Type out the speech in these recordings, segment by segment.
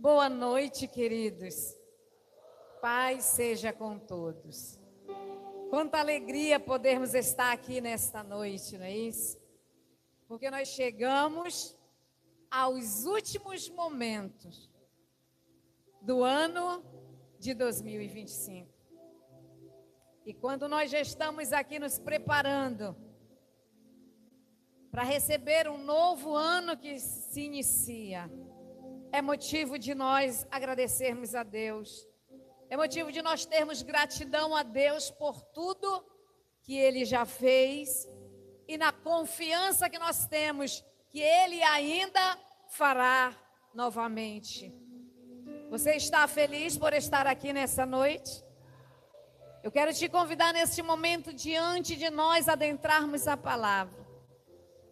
Boa noite, queridos. Paz seja com todos. Quanta alegria podermos estar aqui nesta noite, não é isso? Porque nós chegamos aos últimos momentos do ano de 2025. E quando nós já estamos aqui nos preparando para receber um novo ano que se inicia, é motivo de nós agradecermos a Deus. É motivo de nós termos gratidão a Deus por tudo que Ele já fez e na confiança que nós temos que Ele ainda fará novamente. Você está feliz por estar aqui nessa noite? Eu quero te convidar neste momento, diante de nós adentrarmos a palavra.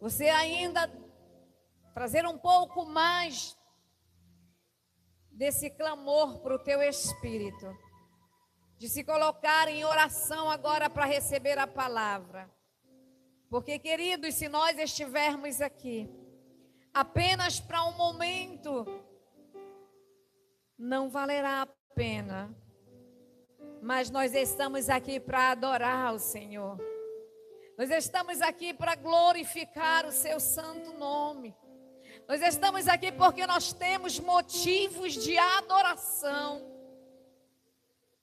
Você ainda trazer um pouco mais desse clamor para o teu espírito, de se colocar em oração agora para receber a palavra. Porque, queridos, se nós estivermos aqui apenas para um momento, não valerá a pena. Mas nós estamos aqui para adorar o Senhor. Nós estamos aqui para glorificar o seu santo nome. Nós estamos aqui porque nós temos motivos de adoração.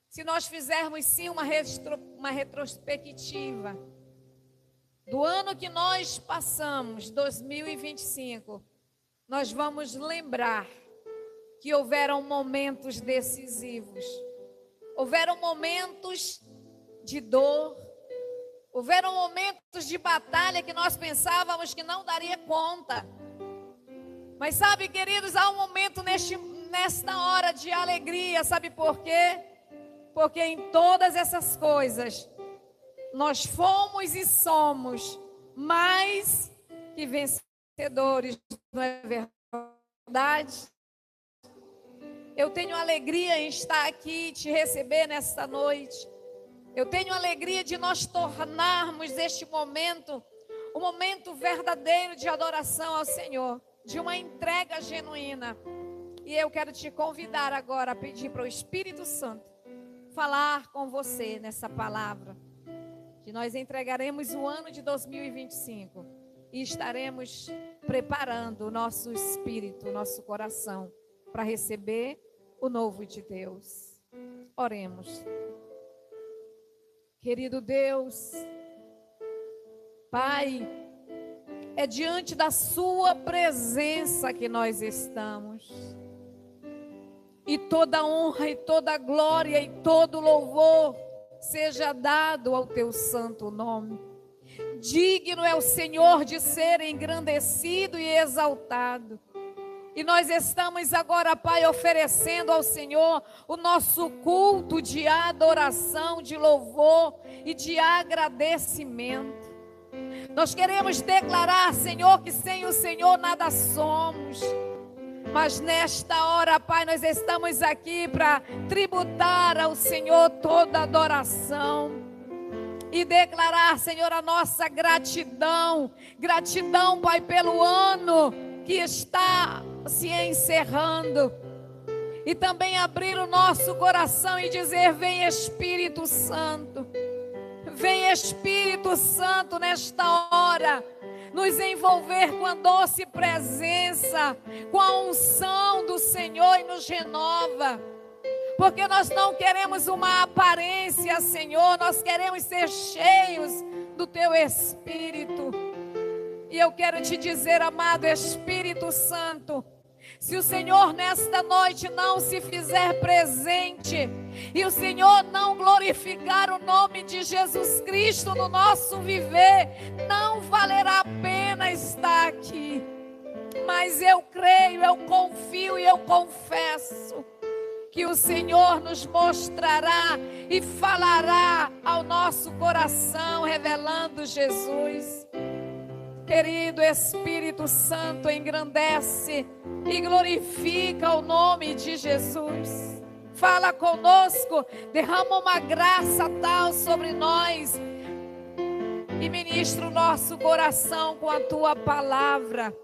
Se nós fizermos sim uma retrospectiva do ano que nós passamos, 2025, nós vamos lembrar que houveram momentos decisivos. Houveram momentos de dor. Houveram momentos de batalha que nós pensávamos que não daria conta. Mas sabe, queridos, há um momento nesta hora de alegria, sabe por quê? Porque em todas essas coisas, nós fomos e somos mais que vencedores, não é verdade? Eu tenho alegria em estar aqui e te receber nesta noite. Eu tenho alegria de nós tornarmos este momento um momento verdadeiro de adoração ao Senhor, de uma entrega genuína. E eu quero te convidar agora a pedir para o Espírito Santo falar com você nessa palavra, que nós entregaremos o ano de 2025 e estaremos preparando o nosso espírito, o nosso coração para receber o novo de Deus. Oremos. Querido Deus, Pai, é diante da sua presença que nós estamos. E toda honra e toda glória e todo louvor seja dado ao teu santo nome. Digno é o Senhor de ser engrandecido e exaltado. E nós estamos agora, Pai, oferecendo ao Senhor o nosso culto de adoração, de louvor e de agradecimento. Nós queremos declarar, Senhor, que sem o Senhor nada somos. Mas nesta hora, Pai, nós estamos aqui para tributar ao Senhor toda adoração. E declarar, Senhor, a nossa gratidão. Gratidão, Pai, pelo ano que está se encerrando. E também abrir o nosso coração e dizer: vem Espírito Santo. Vem Espírito Santo nesta hora, nos envolver com a doce presença, com a unção do Senhor e nos renova. Porque nós não queremos uma aparência, Senhor, nós queremos ser cheios do Teu Espírito. E eu quero te dizer, amado Espírito Santo, se o Senhor nesta noite não se fizer presente e o Senhor não glorificar o nome de Jesus Cristo no nosso viver, não valerá a pena estar aqui. Mas eu creio, eu confio e eu confesso que o Senhor nos mostrará e falará ao nosso coração, revelando Jesus. Querido Espírito Santo, engrandece e glorifica o nome de Jesus. Fala conosco, derrama uma graça tal sobre nós e ministra o nosso coração com a Tua palavra.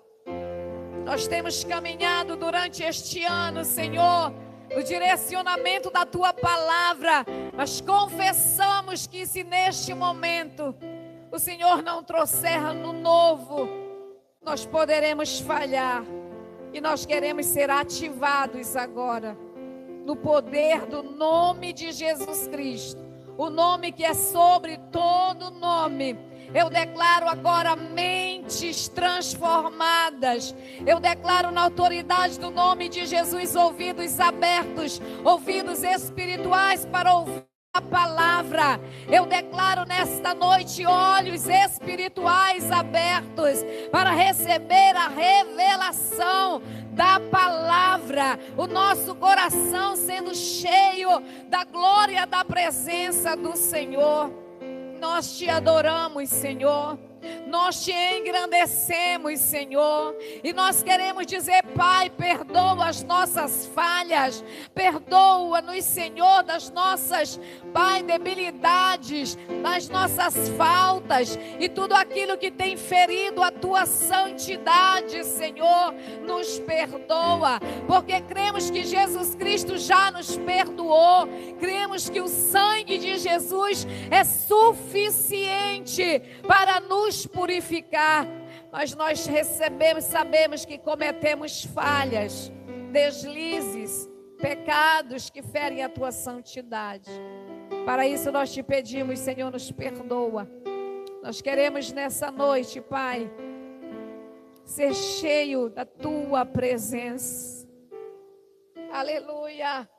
Nós temos caminhado durante este ano, Senhor, no direcionamento da Tua palavra, mas confessamos que se neste momento o Senhor não trouxer no novo, nós poderemos falhar. E nós queremos ser ativados agora, no poder do nome de Jesus Cristo, o nome que é sobre todo nome. Eu declaro agora mentes transformadas. Eu declaro na autoridade do nome de Jesus ouvidos abertos, ouvidos espirituais para ouvir a palavra. Eu declaro nesta noite olhos espirituais abertos para receber a revelação da palavra. O nosso coração sendo cheio da glória da presença do Senhor. Nós te adoramos, Senhor. Nós te engrandecemos, Senhor. E nós queremos dizer, Pai, perdoa as nossas falhas. Perdoa-nos, Senhor, das nossas, Pai, debilidades, das nossas faltas e tudo aquilo que tem ferido a Tua santidade, Senhor. Nos perdoa, porque cremos que Jesus Cristo já nos perdoou. Cremos que o sangue de Jesus é suficiente para nos purificar, mas nós sabemos que cometemos falhas, deslizes, pecados que ferem a Tua santidade. Para isso nós te pedimos, Senhor, nos perdoa. Nós queremos nessa noite, Pai, ser cheio da Tua presença. Aleluia.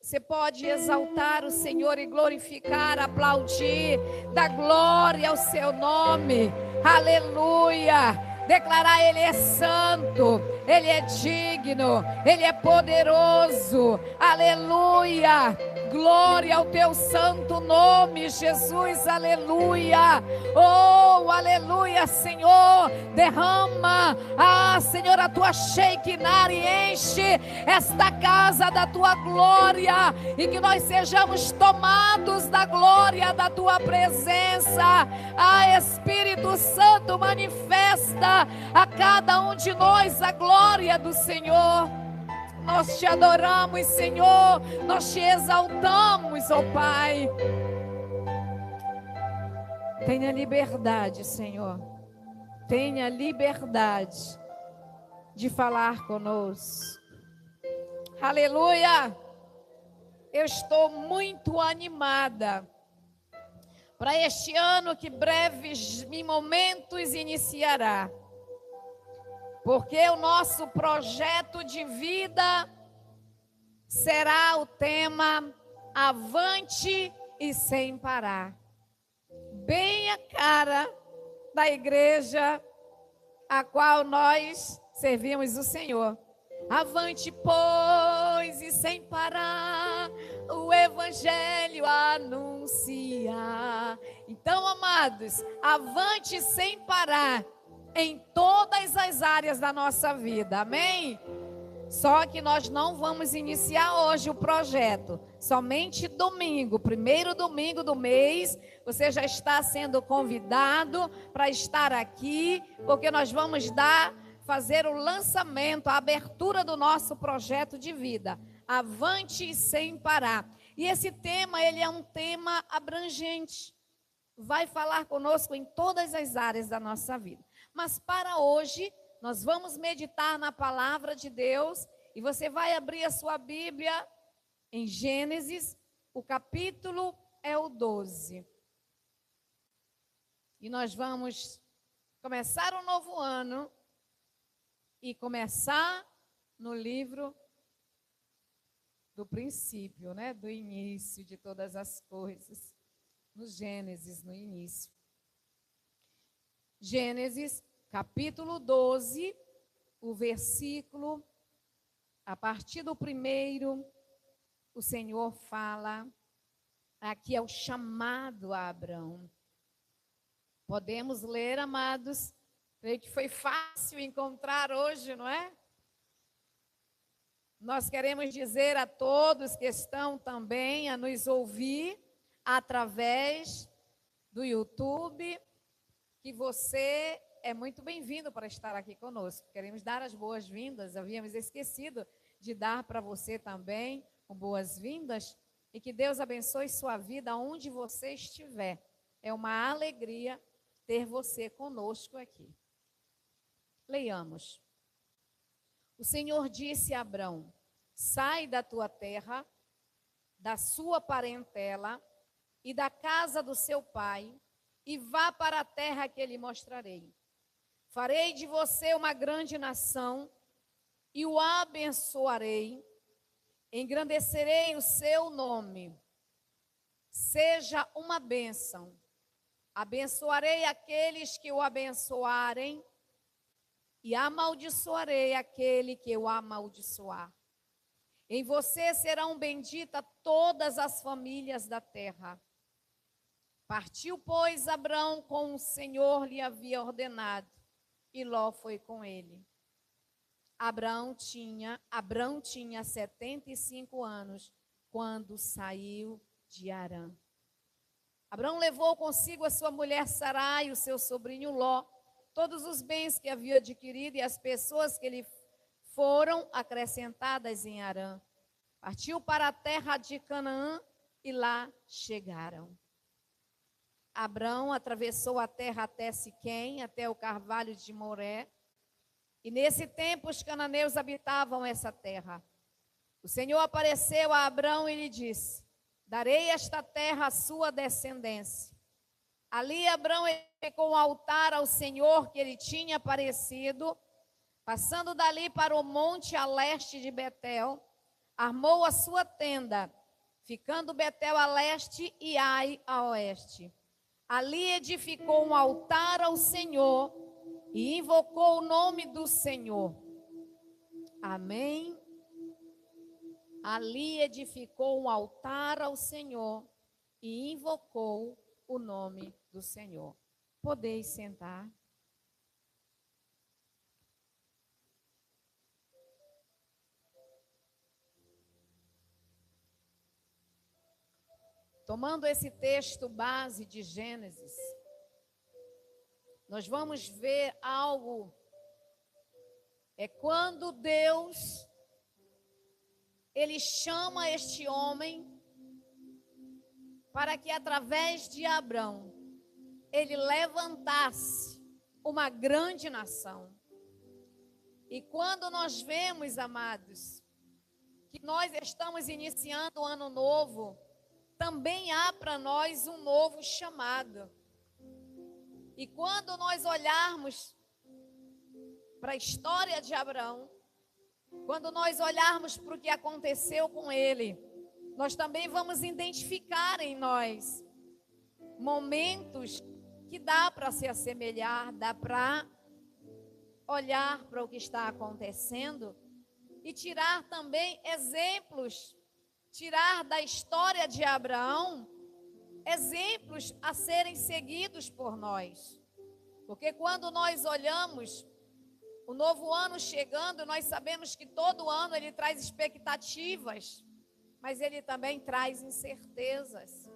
Você pode exaltar o Senhor e glorificar, aplaudir, dar glória ao seu nome. Aleluia. Declarar Ele é santo, Ele é digno, Ele é poderoso. Aleluia. Glória ao Teu santo nome, Jesus. Aleluia. Oh, aleluia, Senhor. Derrama, Senhor, a Tua Shekinah e enche esta casa da Tua glória. E que nós sejamos tomados da glória da Tua presença. Espírito Santo, manifesta a cada um de nós a glória do Senhor. Nós te adoramos, Senhor. Nós te exaltamos, ó Pai. Tenha liberdade, Senhor. Tenha liberdade de falar conosco. Aleluia. Eu estou muito animada para este ano que breves momentos iniciará. Porque o nosso projeto de vida será o tema Avante e Sem Parar. Bem a cara da igreja a qual nós servimos o Senhor. Avante, pois, e sem parar, o Evangelho anunciar. Então, amados, avante sem parar em todas as áreas da nossa vida, amém? Só que nós não vamos iniciar hoje o projeto, somente domingo, primeiro domingo do mês, você já está sendo convidado para estar aqui, porque nós vamos fazer o lançamento, a abertura do nosso projeto de vida, avante sem parar. E esse tema, ele é um tema abrangente, vai falar conosco em todas as áreas da nossa vida. Mas para hoje, nós vamos meditar na palavra de Deus e você vai abrir a sua Bíblia em Gênesis, o capítulo é o 12. E nós vamos começar um novo ano e começar no livro do princípio, né? Do início de todas as coisas, no Gênesis, no início. Gênesis, capítulo 12, o versículo, a partir do 1, o Senhor fala, aqui é o chamado a Abraão. Podemos ler, amados, creio que foi fácil encontrar hoje, não é? Nós queremos dizer a todos que estão também a nos ouvir através do YouTube, que você é muito bem-vindo para estar aqui conosco. Queremos dar as boas-vindas. Havíamos esquecido de dar para você também boas-vindas e que Deus abençoe sua vida onde você estiver. É uma alegria ter você conosco aqui. Leiamos. O Senhor disse a Abrão: sai da tua terra, da sua parentela e da casa do seu pai, e vá para a terra que lhe mostrarei. Farei de você uma grande nação e o abençoarei, engrandecerei o seu nome. Seja uma bênção. Abençoarei aqueles que o abençoarem e amaldiçoarei aquele que o amaldiçoar. Em você serão benditas todas as famílias da terra. Partiu, pois, Abrão como o Senhor lhe havia ordenado, e Ló foi com ele. Abrão tinha 75 anos quando saiu de Harã. Abrão levou consigo a sua mulher Sarai e o seu sobrinho Ló, todos os bens que havia adquirido e as pessoas que lhe foram acrescentadas em Harã. Partiu para a terra de Canaã e lá chegaram. Abrão atravessou a terra até Siquém, até o carvalho de Moré. E nesse tempo os cananeus habitavam essa terra. O Senhor apareceu a Abrão e lhe disse: darei esta terra à sua descendência. Ali Abrão edificou um altar ao Senhor que ele tinha aparecido. Passando dali para o monte a leste de Betel, armou a sua tenda, ficando Betel a leste e Ai a oeste. Ali edificou um altar ao Senhor e invocou o nome do Senhor. Amém. Ali edificou um altar ao Senhor e invocou o nome do Senhor. Podeis sentar. Tomando esse texto base de Gênesis, nós vamos ver algo. É quando Deus, ele chama este homem para que através de Abrão, ele levantasse uma grande nação. E quando nós vemos, amados, que nós estamos iniciando um ano novo, também há para nós um novo chamado. E quando nós olharmos para a história de Abrão, quando nós olharmos para o que aconteceu com ele, nós também vamos identificar em nós momentos que dá para se assemelhar, dá para olhar para o que está acontecendo e tirar também exemplos, tirar da história de Abraão exemplos a serem seguidos por nós. Porque quando nós olhamos o novo ano chegando, nós sabemos que todo ano ele traz expectativas, mas ele também traz incertezas.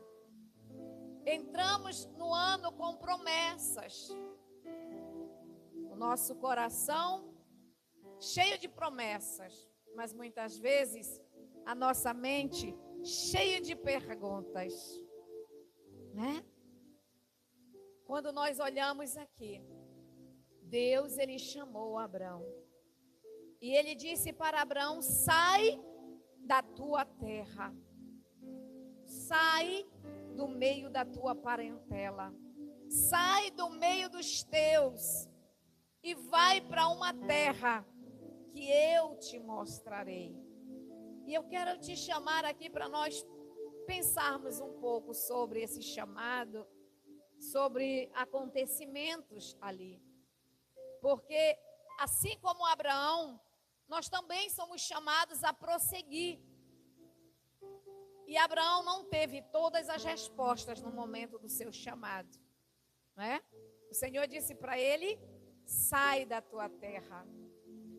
Entramos no ano com promessas. O nosso coração cheio de promessas, mas muitas vezes a nossa mente cheia de perguntas, né? Quando nós olhamos aqui, Deus, ele chamou Abrão. E ele disse para Abrão: sai da tua terra. Sai do meio da tua parentela. Sai do meio dos teus e vai para uma terra que eu te mostrarei. E eu quero te chamar aqui para nós pensarmos um pouco sobre esse chamado, sobre acontecimentos ali. Porque, assim como Abraão, nós também somos chamados a prosseguir. E Abraão não teve todas as respostas no momento do seu chamado, né? O Senhor disse para ele: sai da tua terra.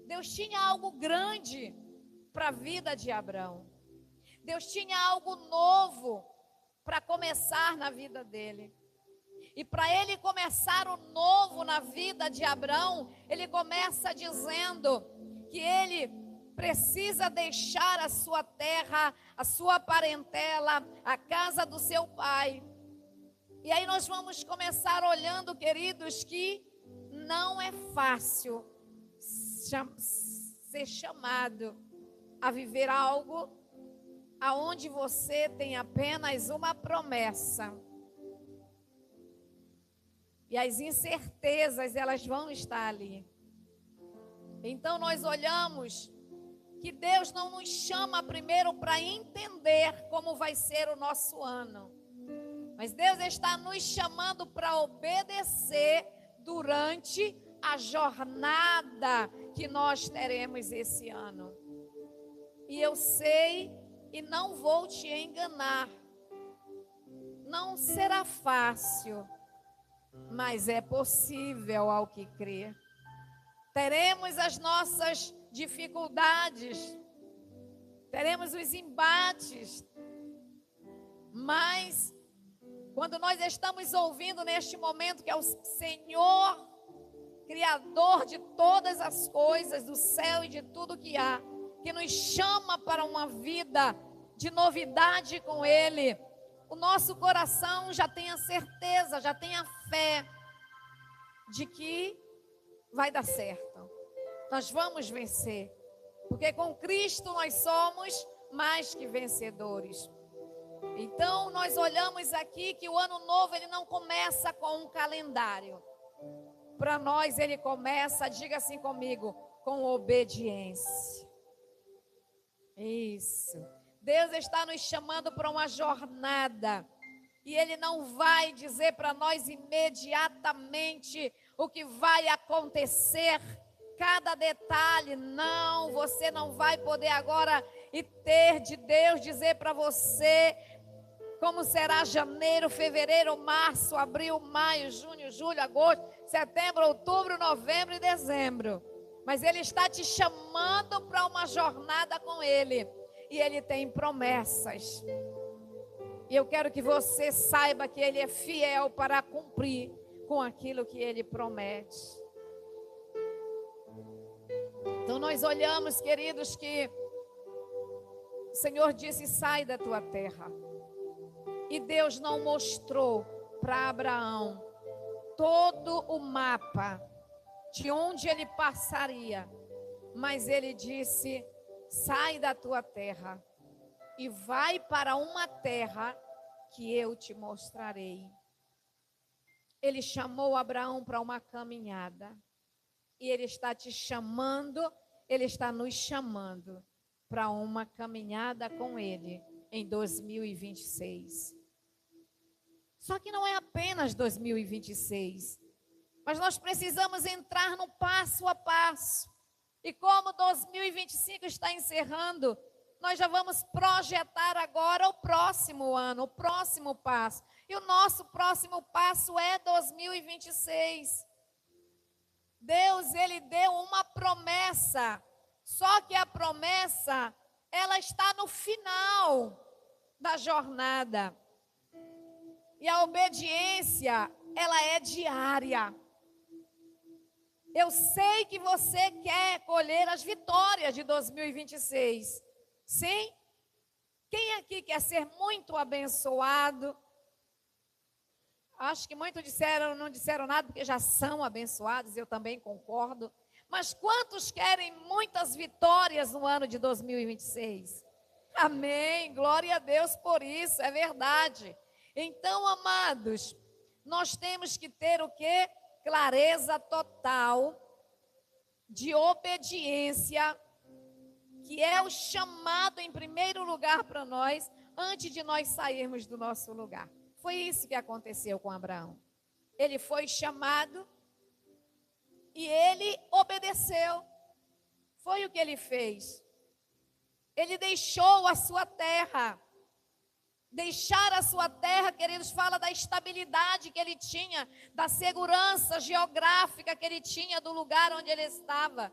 Deus tinha algo grande para a vida de Abrão. Deus tinha algo novo para começar na vida dele. E para ele começar o novo na vida de Abrão, ele começa dizendo que ele precisa deixar a sua terra, a sua parentela, a casa do seu pai. E aí nós vamos começar olhando, queridos, que não é fácil ser chamado a viver algo aonde você tem apenas uma promessa. E as incertezas, elas vão estar ali. Então nós olhamos que Deus não nos chama primeiro para entender como vai ser o nosso ano. Mas Deus está nos chamando para obedecer durante a jornada que nós teremos esse ano. E eu sei e não vou te enganar. Não será fácil, mas é possível ao que crer. Teremos as nossas dificuldades, teremos os embates, mas quando nós estamos ouvindo neste momento que é o Senhor, Criador de todas as coisas, do céu e de tudo que há, que nos chama para uma vida de novidade com Ele, o nosso coração já tem a certeza, já tem a fé de que vai dar certo. Nós vamos vencer, porque com Cristo nós somos mais que vencedores. Então nós olhamos aqui que o ano novo ele não começa com um calendário. Para nós ele começa, diga assim comigo, com obediência. Isso. Deus está nos chamando para uma jornada. E Ele não vai dizer para nós imediatamente o que vai acontecer, cada detalhe. Não, você não vai poder agora e ter de Deus dizer para você como será janeiro, fevereiro, março, abril, maio, junho, julho, agosto, setembro, outubro, novembro e dezembro. Mas Ele está te chamando para uma jornada com Ele. E Ele tem promessas. E eu quero que você saiba que Ele é fiel para cumprir com aquilo que Ele promete. Então nós olhamos, queridos, que o Senhor disse, sai da tua terra. E Deus não mostrou para Abraão todo o mapa de onde ele passaria. Mas Ele disse, sai da tua terra e vai para uma terra que eu te mostrarei. Ele chamou Abraão para uma caminhada. E Ele está te chamando, Ele está nos chamando para uma caminhada com Ele em 2026. Só que não é apenas 2026, mas nós precisamos entrar no passo a passo. E como 2025 está encerrando, nós já vamos projetar agora o próximo ano, o próximo passo. E o nosso próximo passo é 2026. Deus, Ele deu uma promessa, só que a promessa, ela está no final da jornada. E a obediência, ela é diária. Eu sei que você quer colher as vitórias de 2026. Sim? Quem aqui quer ser muito abençoado? Acho que muitos não disseram nada porque já são abençoados, eu também concordo. Mas quantos querem muitas vitórias no ano de 2026? Amém, glória a Deus por isso, é verdade. Então, amados, nós temos que ter o quê? Clareza total de obediência, que é o chamado em primeiro lugar para nós, antes de nós sairmos do nosso lugar. Foi isso que aconteceu com Abraão. Ele foi chamado e ele obedeceu. Foi o que ele fez. Ele deixou a sua terra. Deixar a sua terra, queridos, fala da estabilidade que ele tinha, da segurança geográfica que ele tinha do lugar onde ele estava.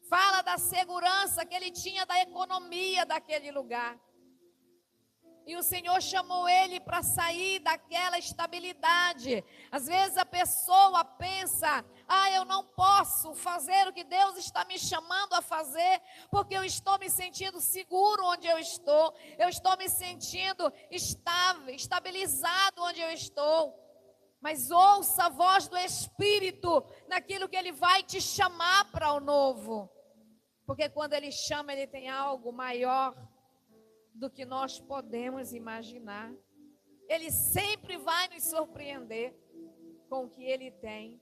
Fala da segurança que ele tinha da economia daquele lugar. E o Senhor chamou ele para sair daquela estabilidade. Às vezes a pessoa pensa: eu não posso fazer o que Deus está me chamando a fazer, porque eu estou me sentindo seguro onde eu estou me sentindo estável, estabilizado onde eu estou. Mas ouça a voz do Espírito naquilo que Ele vai te chamar para o novo. Porque quando Ele chama, Ele tem algo maior do que nós podemos imaginar. Ele sempre vai nos surpreender com o que Ele tem.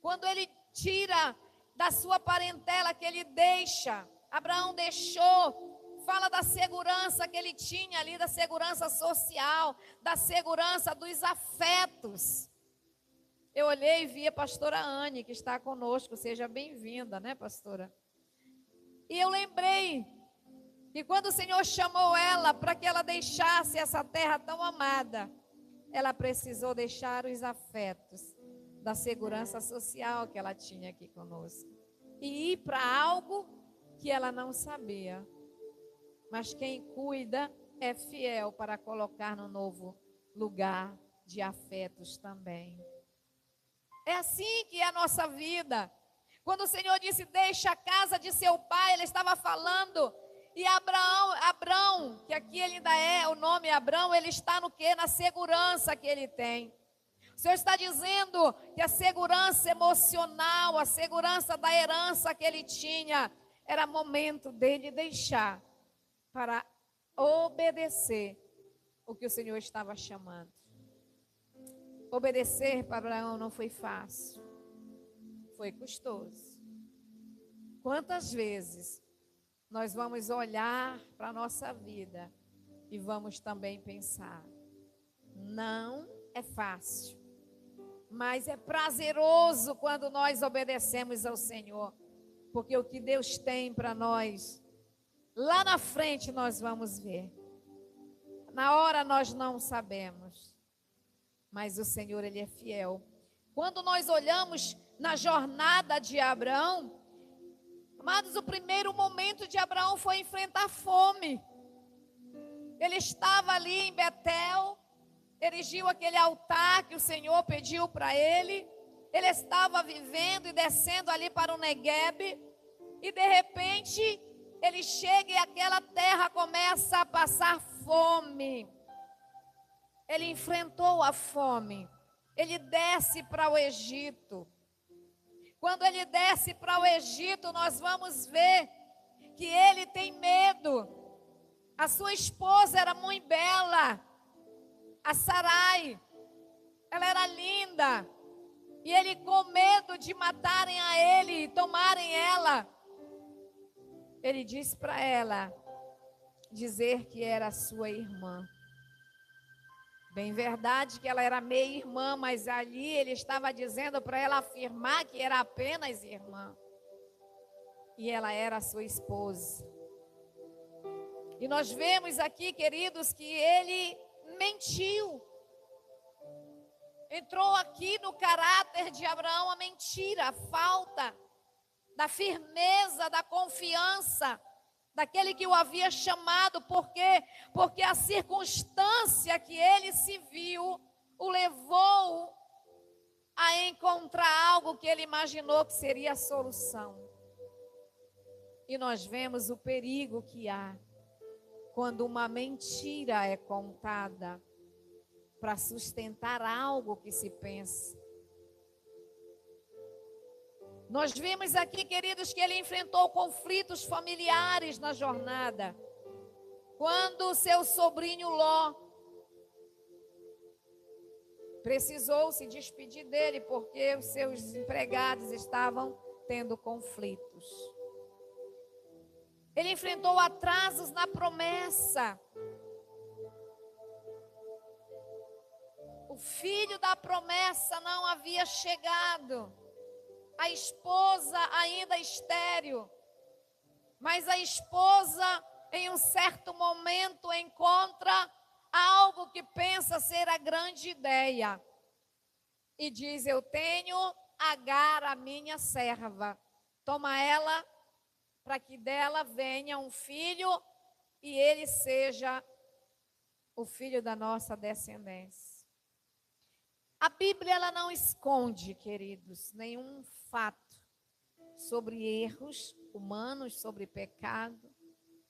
Quando Ele tira da sua parentela, que Ele deixa, Abraão deixou, fala da segurança que ele tinha ali, da segurança social, da segurança dos afetos. Eu olhei e vi a pastora Anne, que está conosco, seja bem-vinda, né, pastora? E eu lembrei que quando o Senhor chamou ela para que ela deixasse essa terra tão amada, ela precisou deixar os afetos da segurança social que ela tinha aqui conosco e ir para algo que ela não sabia. Mas quem cuida é fiel para colocar no novo lugar de afetos também. É assim que é a nossa vida. Quando o Senhor disse: deixa a casa de seu pai, Ele estava falando. E Abrão, que aqui ele ainda é, o nome Abrão, ele está no quê? Na segurança que ele tem. O Senhor está dizendo que a segurança emocional, a segurança da herança que ele tinha, era momento dele deixar para obedecer o que o Senhor estava chamando. Obedecer para Abraão não foi fácil, foi custoso. Quantas vezes nós vamos olhar para a nossa vida e vamos também pensar: não é fácil, mas é prazeroso quando nós obedecemos ao Senhor, porque o que Deus tem para nós, lá na frente nós vamos ver. Na hora nós não sabemos, mas o Senhor, Ele é fiel. Quando nós olhamos na jornada de Abraão, amados, o primeiro momento de Abraão foi enfrentar fome. Ele estava ali em Betel, erigiu aquele altar que o Senhor pediu para ele. Ele estava vivendo e descendo ali para o Neguebe. E de repente, ele chega e aquela terra começa a passar fome. Ele enfrentou a fome. Ele desce para o Egito. Quando ele desce para o Egito, nós vamos ver que ele tem medo. A sua esposa era muito bela, a Sarai, ela era linda. E ele, com medo de matarem a ele e tomarem ela, ele disse para ela dizer que era sua irmã. Bem verdade que ela era meia-irmã, mas ali ele estava dizendo para ela afirmar que era apenas irmã. E ela era sua esposa. E nós vemos aqui, queridos, que ele mentiu. Entrou aqui no caráter de Abraão a mentira, a falta da firmeza, da confiança daquele que o havia chamado. Por quê? Porque a circunstância que ele se viu o levou a encontrar algo que ele imaginou que seria a solução. E nós vemos o perigo que há quando uma mentira é contada para sustentar algo que se pensa. Nós vimos aqui, queridos, que ele enfrentou conflitos familiares na jornada. Quando o seu sobrinho Ló precisou se despedir dele, porque os seus empregados estavam tendo conflitos. Ele enfrentou atrasos na promessa. O filho da promessa não havia chegado. A esposa ainda estéril. Mas a esposa, em um certo momento, encontra algo que pensa ser a grande ideia. E diz: eu tenho Agar, a minha serva. Toma ela, para que dela venha um filho e ele seja o filho da nossa descendência. A Bíblia, ela não esconde, queridos, nenhum fato sobre erros humanos, sobre pecado,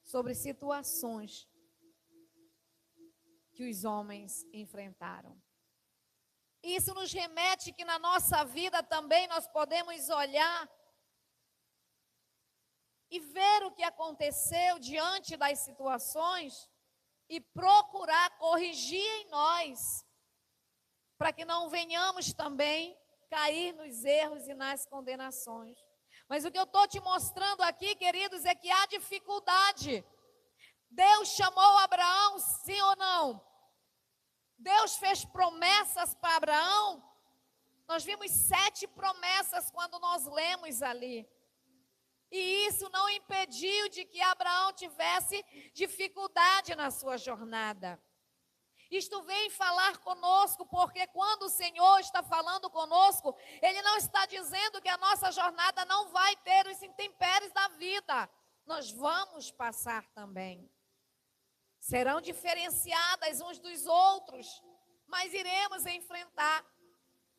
sobre situações que os homens enfrentaram. Isso nos remete que na nossa vida também nós podemos olhar e ver o que aconteceu diante das situações e procurar corrigir em nós, para que não venhamos também cair nos erros e nas condenações. Mas o que eu estou te mostrando aqui, queridos, é que há dificuldade. Deus chamou Abraão, sim ou não? Deus fez promessas para Abraão. Nós vimos 7 promessas quando nós lemos ali. E isso não impediu de que Abraão tivesse dificuldade na sua jornada. Isto vem falar conosco, porque quando o Senhor está falando conosco, Ele não está dizendo que a nossa jornada não vai ter os intempéries da vida. Nós vamos passar também. Serão diferenciadas uns dos outros, mas iremos enfrentar.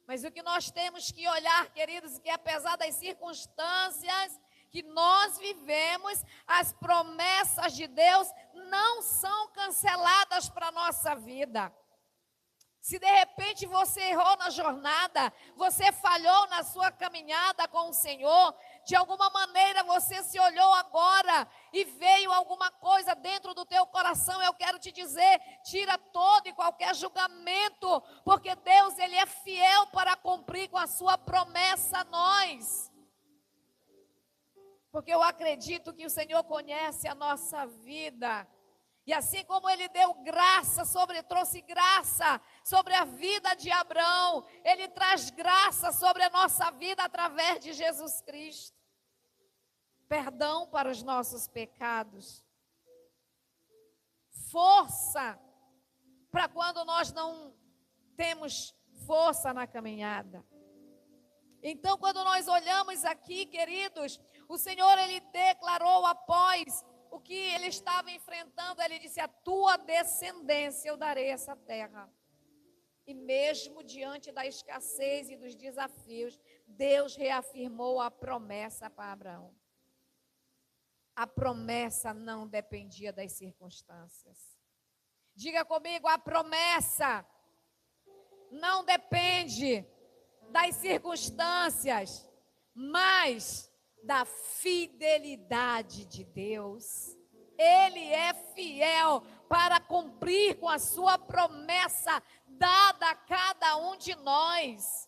Mas o que nós temos que olhar, queridos, que apesar das circunstâncias que nós vivemos, as promessas de Deus não são canceladas para a nossa vida. Se de repente você errou na jornada, você falhou na sua caminhada com o Senhor, de alguma maneira você se olhou agora e veio alguma coisa dentro do teu coração, eu quero te dizer, tira todo e qualquer julgamento, porque Deus, Ele é fiel para cumprir com a sua promessa a nós. Porque eu acredito que o Senhor conhece a nossa vida. E assim como Ele deu graça trouxe graça sobre a vida de Abraão, Ele traz graça sobre a nossa vida através de Jesus Cristo. Perdão para os nossos pecados. Força para quando nós não temos força na caminhada. Então, quando nós olhamos aqui, queridos, o Senhor, Ele declarou após o que ele estava enfrentando, ele disse: a tua descendência eu darei essa terra. E mesmo diante da escassez e dos desafios, Deus reafirmou a promessa para Abraão. A promessa não dependia das circunstâncias. Diga comigo, a promessa não depende das circunstâncias, mas da fidelidade de Deus. Ele é fiel para cumprir com a sua promessa dada a cada um de nós.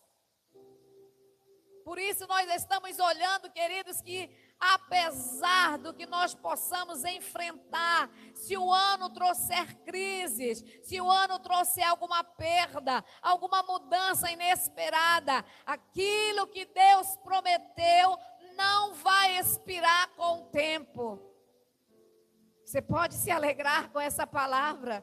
Por isso nós estamos olhando, queridos, que apesar do que nós possamos enfrentar, se o ano trouxer crises, se o ano trouxer alguma perda, alguma mudança inesperada, aquilo que Deus prometeu não vai expirar com o tempo. Você pode se alegrar com essa palavra,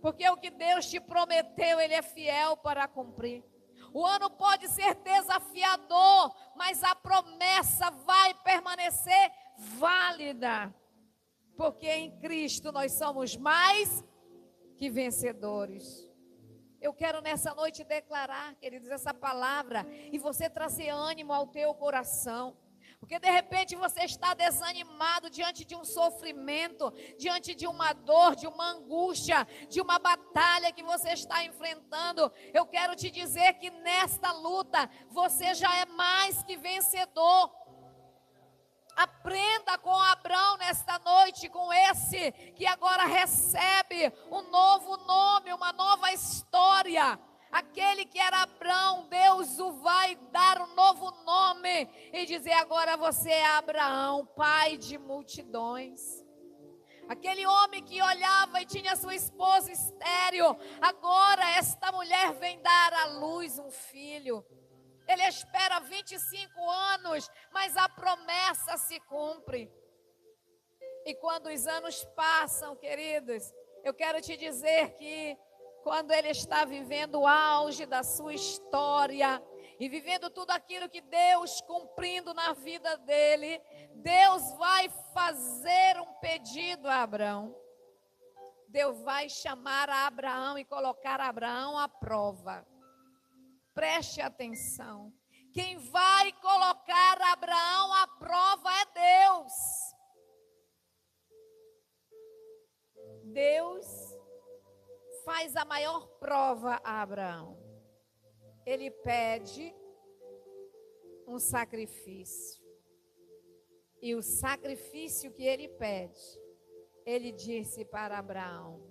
porque o que Deus te prometeu, Ele é fiel para cumprir. O ano pode ser desafiador, mas a promessa vai permanecer válida, porque em Cristo nós somos mais que vencedores. Eu quero nessa noite declarar, queridos, essa palavra e você trazer ânimo ao teu coração. Porque de repente você está desanimado diante de um sofrimento, diante de uma dor, de uma angústia, de uma batalha que você está enfrentando. Eu quero te dizer que nesta luta você já é mais que vencedor. Aprenda com Abraão nesta noite, com esse que agora recebe um novo nome, uma nova história. Aquele que era Abraão, Deus o vai dar um novo nome e dizer: agora você é Abraão, pai de multidões. Aquele homem que olhava e tinha sua esposa estéril, agora esta mulher vem dar à luz um filho. Ele espera 25 anos, mas a promessa se cumpre. E quando os anos passam, queridos, eu quero te dizer que quando ele está vivendo o auge da sua história e vivendo tudo aquilo que Deus cumprindo na vida dele, Deus vai fazer um pedido a Abraão. Deus vai chamar a Abraão e colocar Abraão à prova. Preste atenção. Quem vai colocar Abraão à prova é Deus. Deus faz a maior prova a Abraão. Ele pede um sacrifício. E o sacrifício que ele pede, ele disse para Abraão: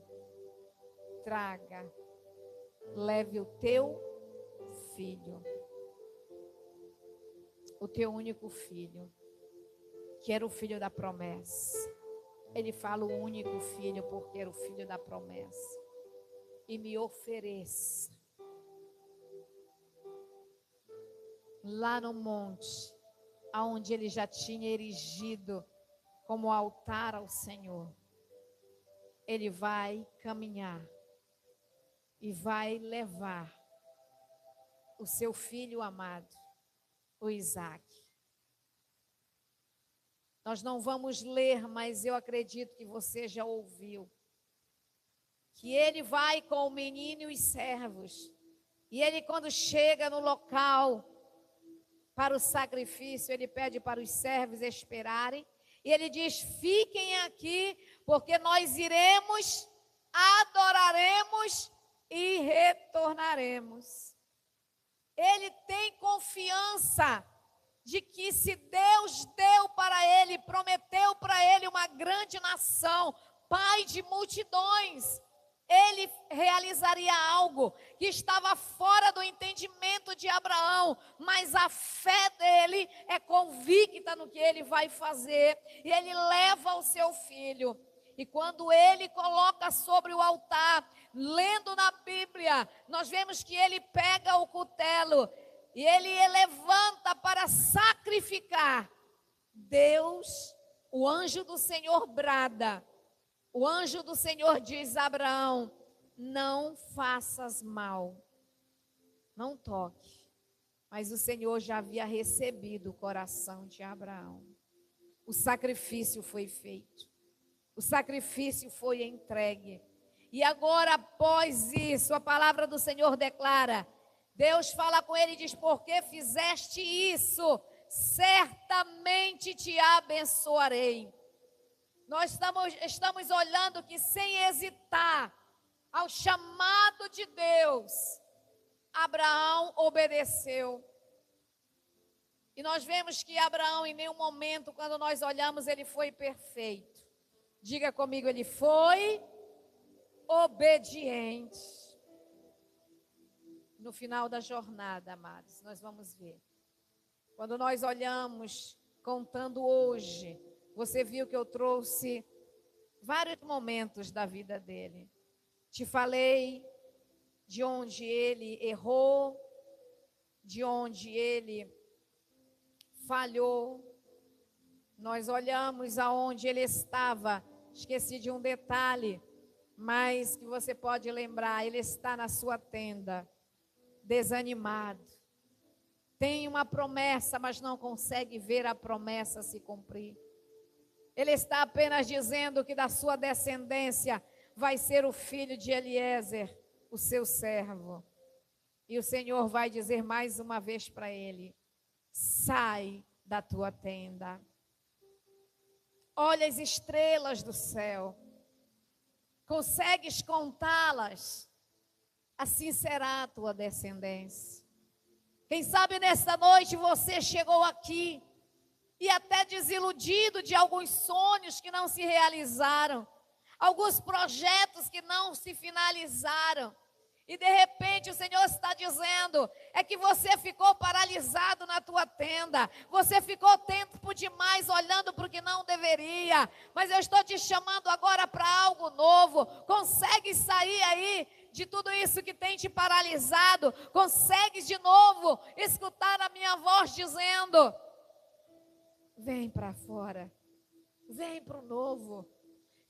traga, leve o teu filho, o teu único filho, que era o filho da promessa. Ele fala o único filho porque era o filho da promessa. E me ofereça lá no monte, aonde ele já tinha erigido como altar ao Senhor. Ele vai caminhar e vai levar o seu filho amado, o Isaac. Nós não vamos ler, mas eu acredito que você já ouviu. Que ele vai com o menino e os servos. E ele, quando chega no local para o sacrifício, ele pede para os servos esperarem. E ele diz: fiquem aqui, porque nós iremos, adoraremos e retornaremos. Ele tem confiança de que se Deus deu para ele, prometeu para ele uma grande nação, pai de multidões, ele realizaria algo que estava fora do entendimento de Abraão, mas a fé dele é convicta no que ele vai fazer, e ele leva o seu filho. E quando ele coloca sobre o altar, lendo na Bíblia, nós vemos que ele pega o cutelo e ele levanta para sacrificar. Deus, o anjo do Senhor brada. O anjo do Senhor diz a Abraão: não faças mal, não toque. Mas o Senhor já havia recebido o coração de Abraão. O sacrifício foi feito. O sacrifício foi entregue. E agora, após isso, a palavra do Senhor declara, Deus fala com ele e diz: porque fizeste isso, certamente te abençoarei. Nós estamos olhando que, sem hesitar ao chamado de Deus, Abraão obedeceu. E nós vemos que Abraão, em nenhum momento, quando nós olhamos, ele foi perfeito. Diga comigo, ele foi obediente. No final da jornada, amados, nós vamos ver. Quando nós olhamos, contando hoje, você viu que eu trouxe vários momentos da vida dele. Te falei de onde ele errou, de onde ele falhou. Nós olhamos aonde ele estava. Esqueci de um detalhe, mas que você pode lembrar. Ele está na sua tenda, desanimado. Tem uma promessa, mas não consegue ver a promessa se cumprir. Ele está apenas dizendo que da sua descendência vai ser o filho de Eliezer, o seu servo. E o Senhor vai dizer mais uma vez para ele: sai da tua tenda. Olha as estrelas do céu. Consegues contá-las? Assim será a tua descendência. Quem sabe nesta noite você chegou aqui e até desiludido de alguns sonhos que não se realizaram, alguns projetos que não se finalizaram. E de repente o Senhor está dizendo, é que você ficou paralisado na tua tenda, você ficou tempo demais olhando para o que não deveria, mas eu estou te chamando agora para algo novo. Consegue sair aí de tudo isso que tem te paralisado? Consegues de novo escutar a minha voz dizendo: vem para fora, vem para o novo,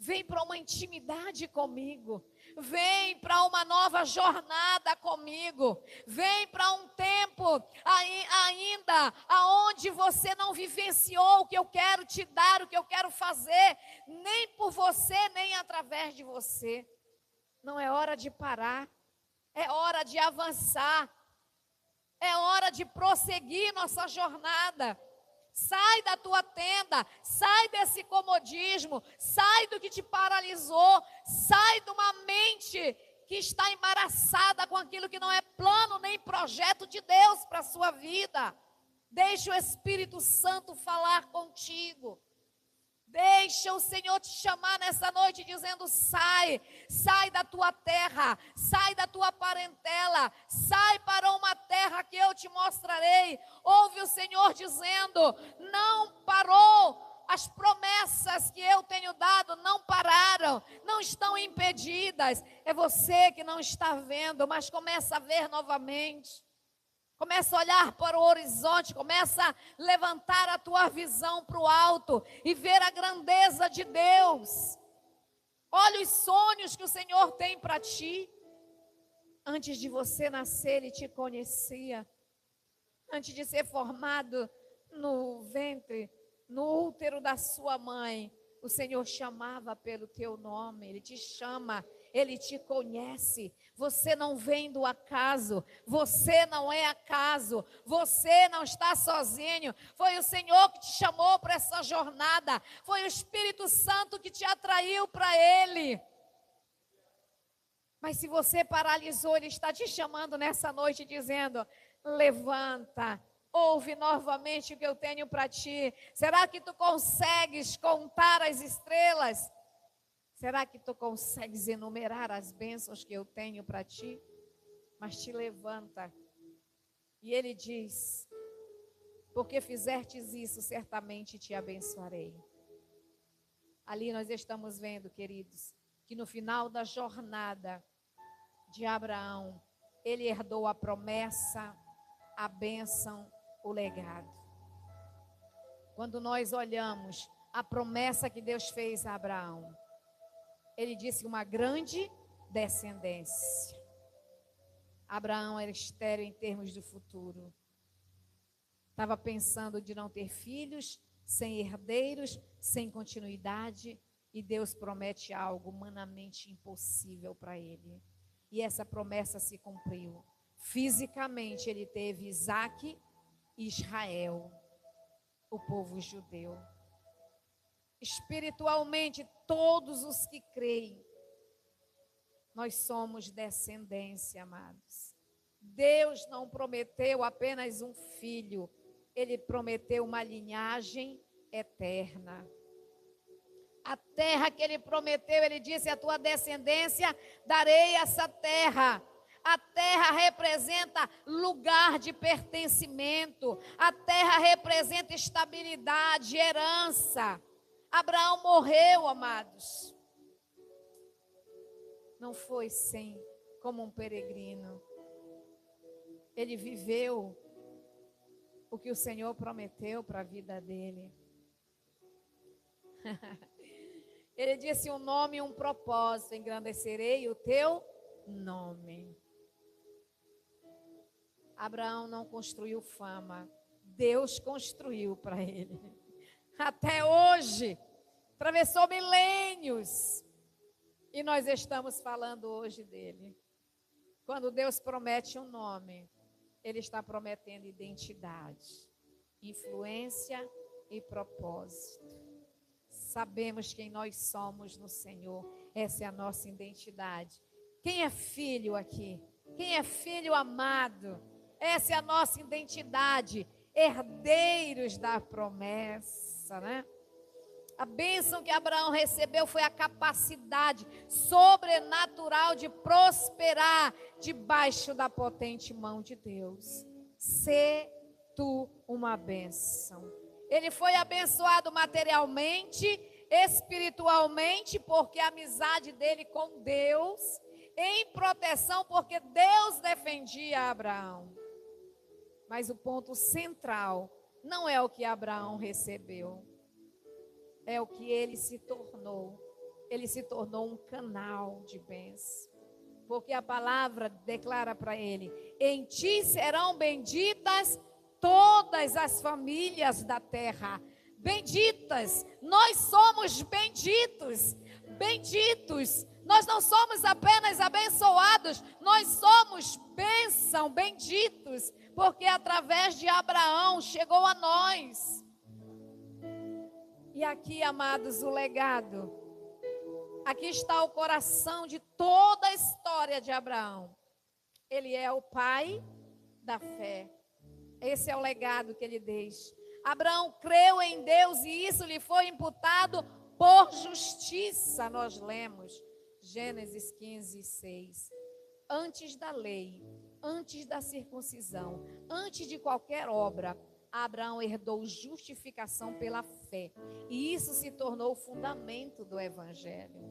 Vem para uma intimidade comigo. Vem para uma nova jornada comigo. Vem para um tempo ainda aonde você não vivenciou o que eu quero te dar, o que eu quero fazer, nem por você, nem através de você. Não é hora de parar. É hora de avançar. É hora de prosseguir nossa jornada. Sai da tua tenda, sai desse comodismo, sai do que te paralisou, sai de uma mente que está embaraçada com aquilo que não é plano nem projeto de Deus para a sua vida. Deixa o Espírito Santo falar contigo. Deixa o Senhor te chamar nessa noite dizendo: sai da tua terra, sai da tua parentela, sai para uma terra que eu te mostrarei. Ouve o Senhor dizendo: não parou, as promessas que eu tenho dado não pararam, não estão impedidas. É você que não está vendo, mas começa a ver novamente. Começa a olhar para o horizonte, começa a levantar a tua visão para o alto e ver a grandeza de Deus. Olha os sonhos que o Senhor tem para ti. Antes de você nascer, Ele te conhecia. Antes de ser formado no ventre, no útero da sua mãe, o Senhor chamava pelo teu nome. Ele te chama, Ele te conhece. Você não vem do acaso, você não é acaso, você não está sozinho. Foi o Senhor que te chamou para essa jornada, foi o Espírito Santo que te atraiu para Ele. Mas se você paralisou, Ele está te chamando nessa noite dizendo: levanta, ouve novamente o que eu tenho para ti. Será que tu consegues contar as estrelas? Será que tu consegues enumerar as bênçãos que eu tenho para ti? Mas te levanta. E Ele diz: porque fizertes isso, certamente te abençoarei. Ali nós estamos vendo, queridos, que no final da jornada de Abraão, ele herdou a promessa, a bênção, o legado. Quando nós olhamos a promessa que Deus fez a Abraão, Ele disse uma grande descendência. Abraão era estéril em termos do futuro. Estava pensando de não ter filhos, sem herdeiros, sem continuidade. E Deus promete algo humanamente impossível para ele. E essa promessa se cumpriu. Fisicamente ele teve Isaque e Israel, o povo judeu. Espiritualmente, todos os que creem, nós somos descendência, amados. Deus não prometeu apenas um filho, Ele prometeu uma linhagem eterna. A terra que Ele prometeu, Ele disse: a tua descendência darei essa terra. A terra representa lugar de pertencimento, a terra representa estabilidade, herança. Abraão morreu, amados. Não foi como um peregrino. Ele viveu o que o Senhor prometeu para a vida dele. Ele disse um nome e um propósito: engrandecerei o teu nome. Abraão não construiu fama, Deus construiu para ele. Até hoje, atravessou milênios, e nós estamos falando hoje dele. Quando Deus promete um nome, Ele está prometendo identidade, influência e propósito. Sabemos quem nós somos no Senhor, essa é a nossa identidade. Quem é filho aqui? Quem é filho amado? Essa é a nossa identidade, herdeiros da promessa, né? A bênção que Abraão recebeu foi a capacidade sobrenatural de prosperar debaixo da potente mão de Deus. Sê tu uma bênção. Ele foi abençoado materialmente, espiritualmente, porque a amizade dele com Deus, em proteção, porque Deus defendia Abraão. Mas o ponto central não é o que Abraão recebeu, é o que ele se tornou. ele se tornou um canal de bênção. Porque a palavra declara para ele: em ti serão benditas todas as famílias da terra. Benditas, nós somos benditos, benditos. Nós não somos apenas abençoados, nós somos bênção, benditos, porque através de Abraão chegou a nós. E aqui, amados, o legado. Aqui está o coração de toda a história de Abraão. Ele é o pai da fé. Esse é o legado que ele deixa. Abraão creu em Deus e isso lhe foi imputado por justiça. Nós lemos Gênesis 15, 6. Antes da lei, antes da circuncisão, antes de qualquer obra, Abraão herdou justificação pela fé. E isso se tornou o fundamento do evangelho,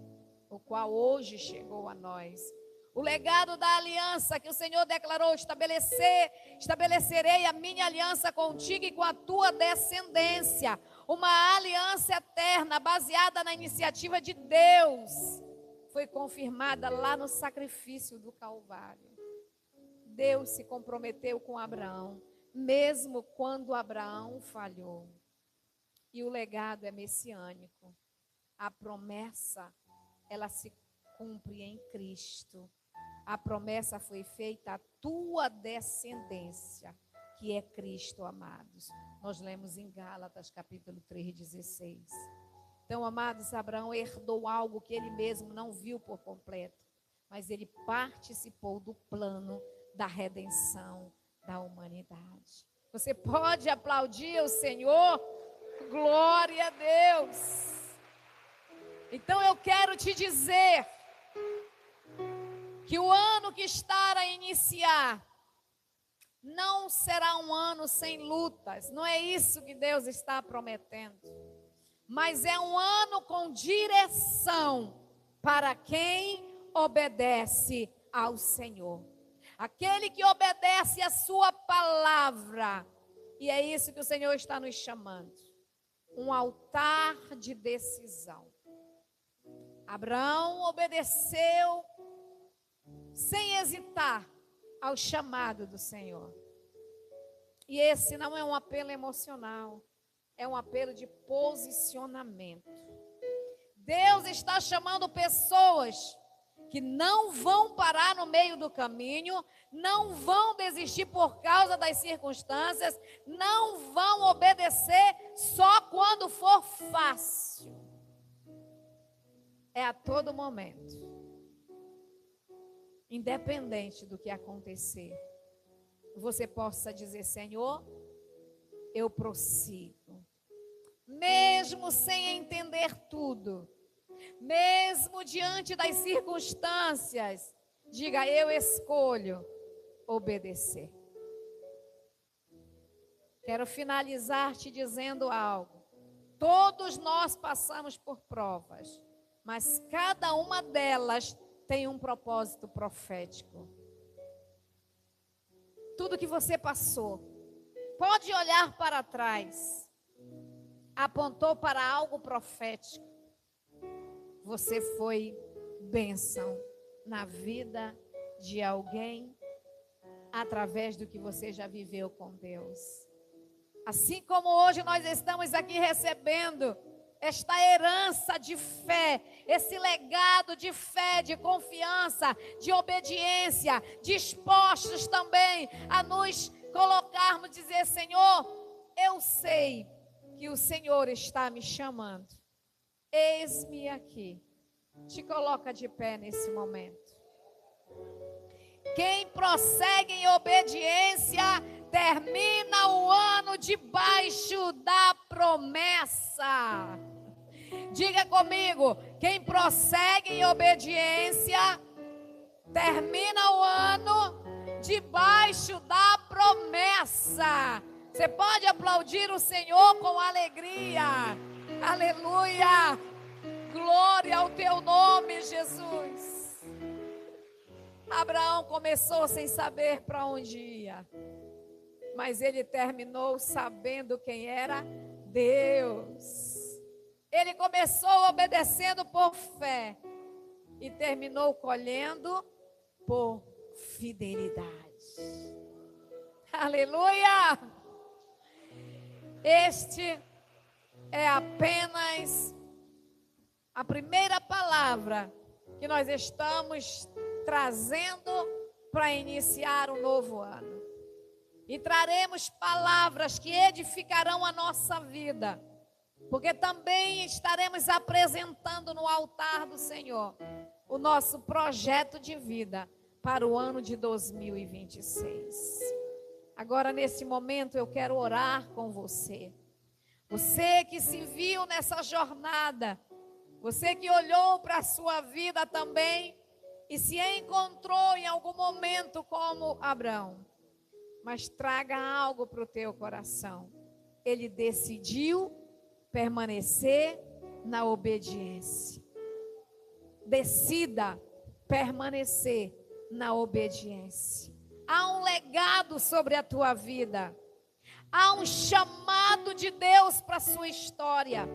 o qual hoje chegou a nós. O legado da aliança que o Senhor declarou: estabelecerei a minha aliança contigo e com a tua descendência. Uma aliança eterna, baseada na iniciativa de Deus. Foi confirmada lá no sacrifício do Calvário. Deus se comprometeu com Abraão, mesmo quando Abraão falhou. E o legado é messiânico. A promessa, ela se cumpre em Cristo. A promessa foi feita à tua descendência, que é Cristo, amados. Nós lemos em Gálatas, capítulo 3:16. Então, amados, Abraão herdou algo que ele mesmo não viu por completo, mas ele participou do plano da redenção da humanidade. Você pode aplaudir o Senhor? Glória a Deus! Então eu quero te dizer que o ano que está a iniciar não será um ano sem lutas. Não é isso que Deus está prometendo. Mas é um ano com direção para quem obedece ao Senhor. Aquele que obedece a sua palavra. E é isso que o Senhor está nos chamando. Um altar de decisão. Abraão obedeceu sem hesitar ao chamado do Senhor. E esse não é um apelo emocional, é um apelo de posicionamento. Deus está chamando pessoas que não vão parar no meio do caminho, não vão desistir por causa das circunstâncias, não vão obedecer só quando for fácil. É a todo momento. Independente do que acontecer, você possa dizer: Senhor, eu prossigo. Mesmo sem entender tudo, mesmo diante das circunstâncias, diga: eu escolho obedecer. Quero finalizar te dizendo algo. Todos nós passamos por provas, mas cada uma delas tem um propósito profético. Tudo que você passou, pode olhar para trás, apontou para algo profético. Você foi bênção na vida de alguém através do que você já viveu com Deus. Assim como hoje nós estamos aqui recebendo esta herança de fé, esse legado de fé, de confiança, de obediência, dispostos também a nos colocarmos, dizer: Senhor, eu sei que o Senhor está me chamando. Eis-me aqui. Te coloca de pé nesse momento. Quem prossegue em obediência termina o ano debaixo da promessa. Diga comigo: quem prossegue em obediência termina o ano debaixo da promessa. Você pode aplaudir o Senhor com alegria. Aleluia! Glória ao teu nome, Jesus. Abraão começou sem saber para onde ia, mas ele terminou sabendo quem era Deus. Ele começou obedecendo por fé e terminou colhendo por fidelidade. Aleluia! Este é apenas a primeira palavra que nós estamos trazendo para iniciar um novo ano. E traremos palavras que edificarão a nossa vida, porque também estaremos apresentando no altar do Senhor o nosso projeto de vida para o ano de 2026. Agora, nesse momento, eu quero orar com você. Você que se viu nessa jornada, você que olhou para a sua vida também e se encontrou em algum momento como Abraão. Mas traga algo para o teu coração. Ele decidiu permanecer na obediência. Decida permanecer na obediência. Há um legado sobre a tua vida. Há um chamado de Deus para a sua história.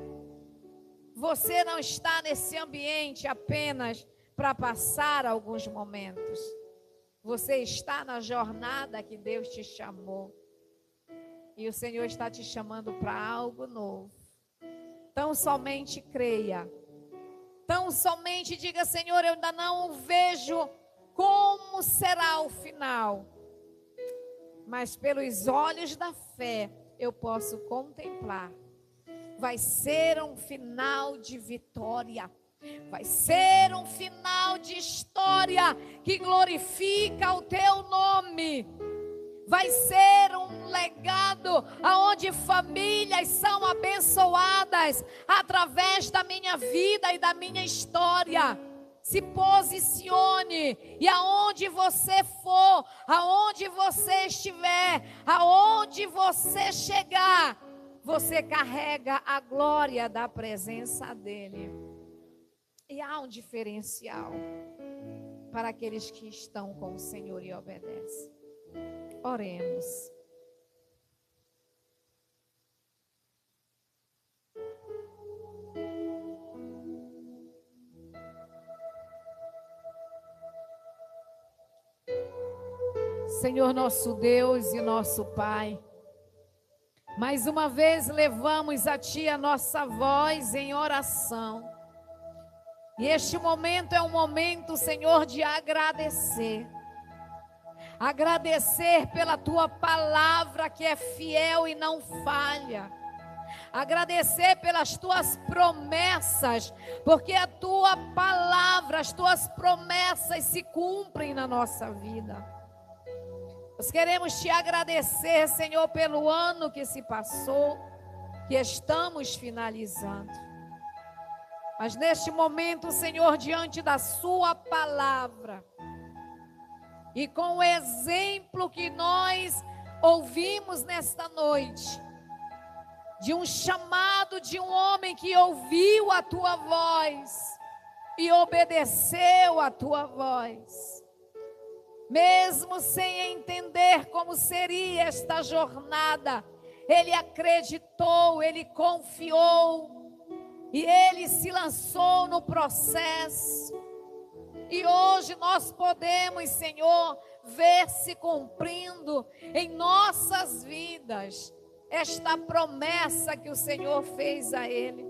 Você não está nesse ambiente apenas para passar alguns momentos. Você está na jornada que Deus te chamou. E o Senhor está te chamando para algo novo. Tão somente creia. Tão somente diga: Senhor, eu ainda não vejo como será o final. Mas pelos olhos da fé eu posso contemplar. Vai ser um final de vitória. Vai ser um final de história que glorifica o teu nome. Vai ser um legado onde famílias são abençoadas através da minha vida e da minha história. Se posicione e aonde você for, aonde você estiver, aonde você chegar, você carrega a glória da presença dele. E há um diferencial para aqueles que estão com o Senhor e obedecem. Oremos. Senhor nosso Deus e nosso Pai, mais uma vez levamos a Ti a nossa voz em oração. E este momento é um momento, Senhor, de agradecer. Agradecer pela Tua palavra que é fiel e não falha. Agradecer pelas Tuas promessas, porque a Tua palavra, as Tuas promessas se cumprem na nossa vida. Nós queremos Te agradecer, Senhor, pelo ano que se passou, que estamos finalizando. Mas neste momento, Senhor, diante da Sua palavra, e com o exemplo que nós ouvimos nesta noite, de um chamado de um homem que ouviu a Tua voz e obedeceu a Tua voz, mesmo sem entender como seria esta jornada, ele acreditou, ele confiou, e ele se lançou no processo. E hoje nós podemos, Senhor, ver se cumprindo em nossas vidas esta promessa que o Senhor fez a ele.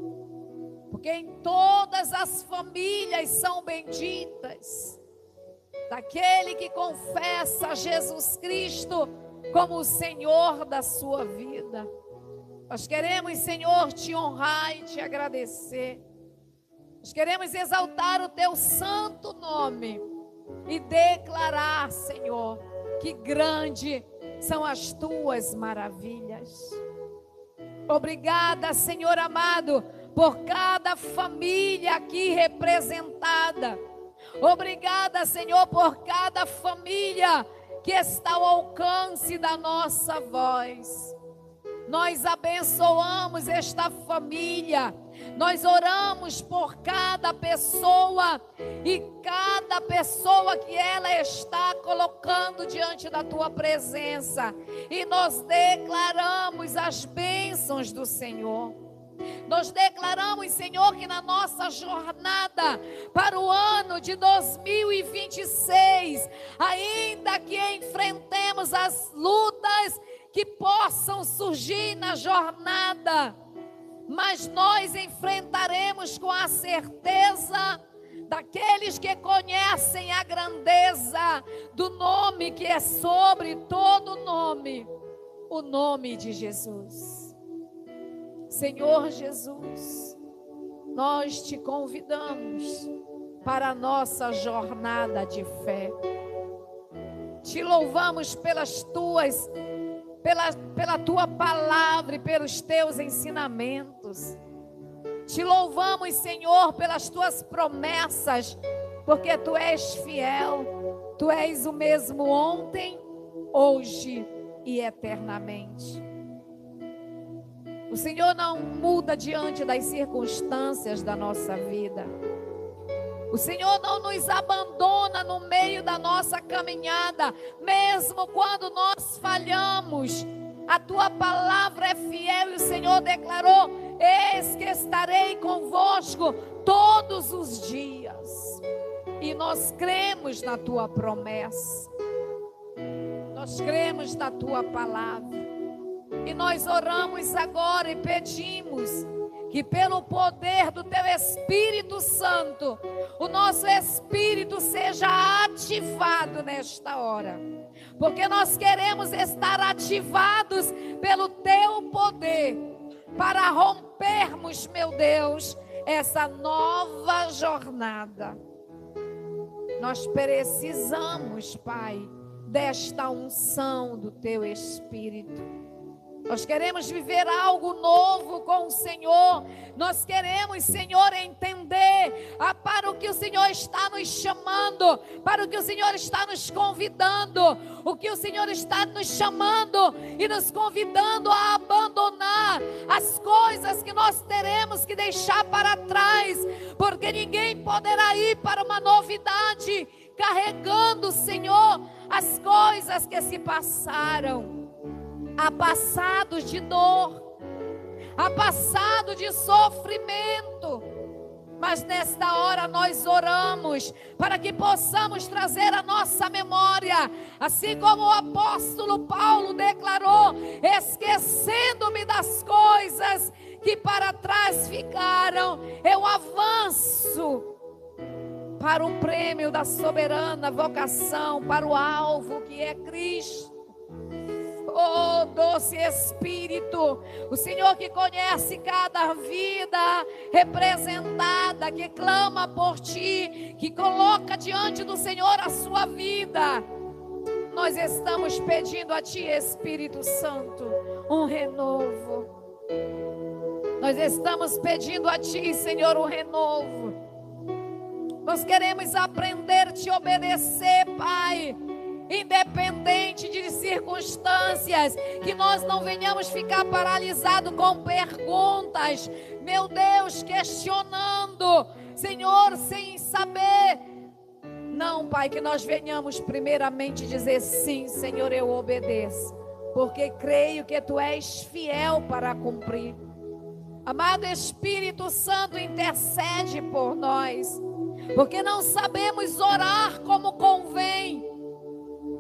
Porque em todas as famílias são benditas daquele que confessa Jesus Cristo como o Senhor da sua vida. Nós queremos, Senhor, Te honrar e Te agradecer. Nós queremos exaltar o Teu santo nome e declarar, Senhor, que grande são as Tuas maravilhas. Obrigada, Senhor amado, por cada família aqui representada. Obrigada, Senhor, por cada família que está ao alcance da nossa voz. Nós abençoamos esta família. Nós oramos por cada pessoa e cada pessoa que ela está colocando diante da Tua presença. E nós declaramos as bênçãos do Senhor. Nós declaramos, Senhor, que na nossa jornada para o ano de 2026, ainda que enfrentemos as lutas que possam surgir na jornada, mas nós enfrentaremos com a certeza daqueles que conhecem a grandeza do nome que é sobre todo nome, o nome de Jesus. Senhor Jesus, nós te convidamos para a nossa jornada de fé. Te louvamos pela tua palavra e pelos teus ensinamentos. Te louvamos, Senhor, pelas tuas promessas, porque tu és fiel, tu és o mesmo ontem, hoje e eternamente. O Senhor não muda diante das circunstâncias da nossa vida. O Senhor não nos abandona no meio da nossa caminhada, mesmo quando nós falhamos. A tua palavra é fiel e o Senhor declarou: eis que estarei convosco todos os dias. E nós cremos na tua promessa. Nós cremos na tua palavra. E nós oramos agora e pedimos que pelo poder do teu Espírito Santo, o nosso espírito seja ativado nesta hora. Porque nós queremos estar ativados pelo teu poder para rompermos, meu Deus, essa nova jornada. Nós precisamos, Pai, desta unção do teu Espírito. Nós queremos viver algo novo com o Senhor. Nós queremos, Senhor, entender para o que o Senhor está nos chamando, para o que o Senhor está nos convidando, o que o Senhor está nos chamando e nos convidando a abandonar as coisas que nós teremos que deixar para trás, porque ninguém poderá ir para uma novidade carregando, Senhor, as coisas que se passaram. Há passados de dor, há passado de sofrimento, mas nesta hora nós oramos para que possamos trazer a nossa memória, assim como o apóstolo Paulo declarou: esquecendo-me das coisas que para trás ficaram, eu avanço para o prêmio da soberana vocação, para o alvo que é Cristo. Oh, doce Espírito, o Senhor que conhece cada vida representada, que clama por Ti, que coloca diante do Senhor a sua vida. Nós estamos pedindo a Ti, Espírito Santo, um renovo. Nós estamos pedindo a Ti, Senhor, um renovo. Nós queremos aprender a Te obedecer, Pai. Independente de circunstâncias, que nós não venhamos ficar paralisados com perguntas, meu Deus, questionando, Senhor, sem saber. Não, Pai, que nós venhamos primeiramente dizer: sim, Senhor, eu obedeço, porque creio que Tu és fiel para cumprir. Amado Espírito Santo, intercede por nós, porque não sabemos orar como convém.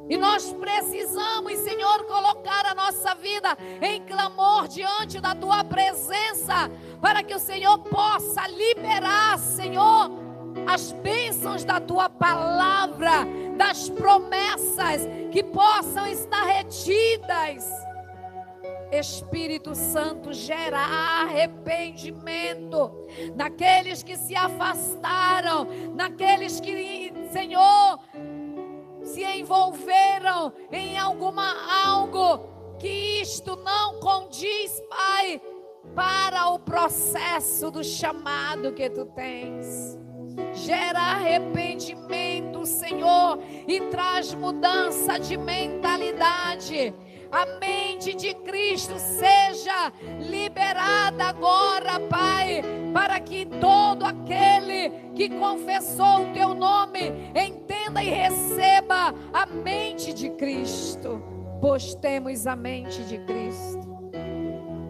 E nós precisamos, Senhor, colocar a nossa vida em clamor diante da Tua presença, para que o Senhor possa liberar, Senhor, as bênçãos da Tua palavra, das promessas que possam estar retidas. Espírito Santo, gera arrependimento naqueles que se afastaram, naqueles que, Senhor, se envolveram em algo que isto não condiz, Pai, para o processo do chamado que Tu tens. Gera arrependimento, Senhor, e traz mudança de mentalidade. A mente de Cristo seja liberada agora, Pai, para que todo aquele que confessou o Teu nome entenda e receba a mente de Cristo, pois temos a mente de Cristo.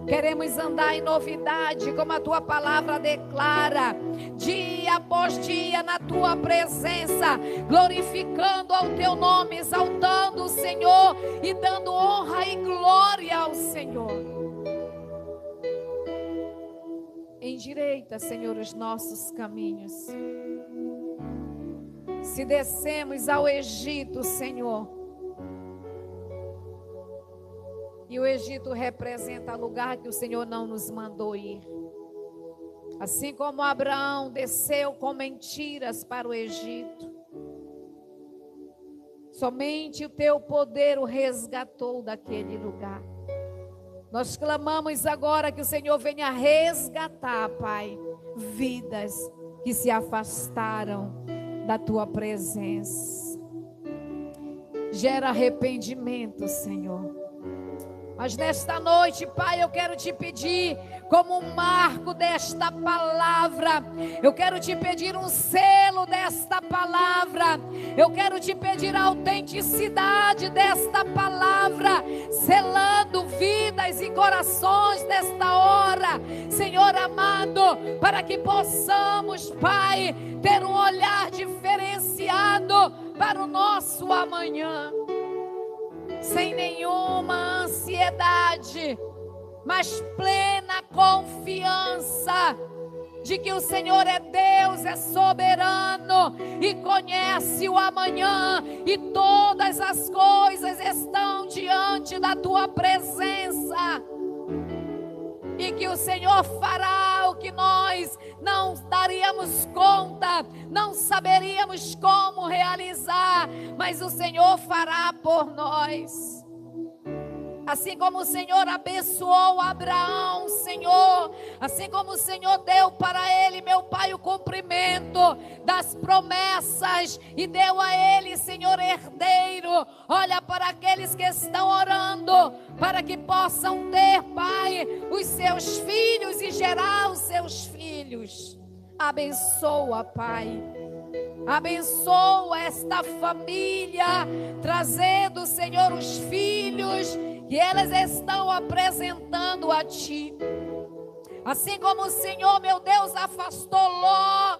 Queremos andar em novidade, como a tua palavra declara, dia após dia na tua presença, glorificando ao teu nome, exaltando o Senhor e dando honra e glória ao Senhor. Endireita, Senhor, os nossos caminhos. Se descemos ao Egito, Senhor, e o Egito representa lugar que o Senhor não nos mandou ir. Assim como Abraão desceu com mentiras para o Egito, somente o teu poder o resgatou daquele lugar. Nós clamamos agora que o Senhor venha resgatar, Pai, vidas que se afastaram da tua presença. Gera arrependimento, Senhor. Mas nesta noite, Pai, eu quero te pedir, como um marco desta palavra, eu quero te pedir um selo desta palavra, eu quero te pedir a autenticidade desta palavra, selando vidas e corações nesta hora, Senhor amado, para que possamos, Pai, ter um olhar diferenciado para o nosso amanhã. Sem nenhuma ansiedade, mas plena confiança de que o Senhor é Deus, é soberano e conhece o amanhã, e todas as coisas estão diante da tua presença, e que o Senhor fará o que nós não daríamos conta, não saberíamos como realizar, mas o Senhor fará por nós. Assim como o Senhor abençoou Abraão, Senhor, assim como o Senhor deu para ele, meu Pai, o cumprimento das promessas e deu a ele, Senhor, herdeiro. Olha para aqueles que estão orando, para que possam ter, Pai, os seus filhos e gerar os seus filhos. Abençoa, Pai. Abençoa esta família, trazendo, Senhor, os filhos que elas estão apresentando a Ti. Assim como o Senhor, meu Deus, afastou Ló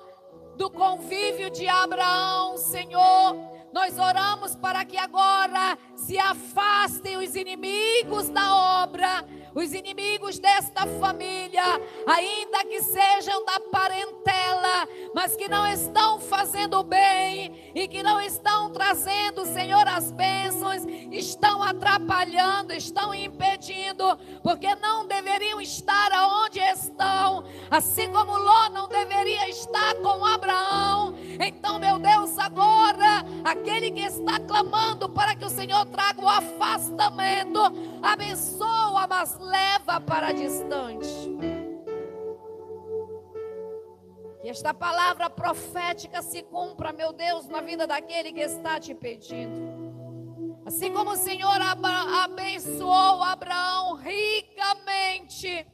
do convívio de Abraão, Senhor, nós oramos para que agora se afastem os inimigos da obra, os inimigos desta família, ainda que sejam da parentela, mas que não estão fazendo bem e que não estão trazendo, Senhor, as bênçãos, estão atrapalhando, estão impedindo, porque não deveriam estar aonde estão, assim como Ló não deveria estar com Abraão. Então, meu Deus, agora, aquele que está clamando para que o Senhor traga o afastamento, abençoa, mas leva para distante. Que esta palavra profética se cumpra, meu Deus, na vida daquele que está te pedindo. Assim como o Senhor abençoou Abraão ricamente,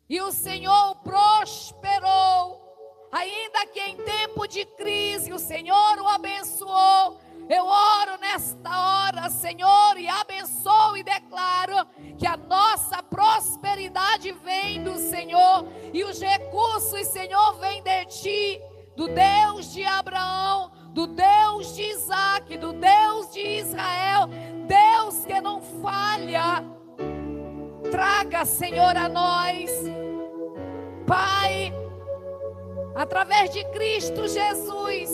e o Senhor prosperou, ainda que em tempo de crise o Senhor o abençoou. Eu oro nesta hora, Senhor, e abençoo e declaro que a nossa prosperidade vem do Senhor, e os recursos, Senhor, vêm de Ti, do Deus de Abraão, do Deus de Isaac, do Deus de Israel, Deus que não falha. Traga, Senhor, a nós, Pai, através de Cristo Jesus,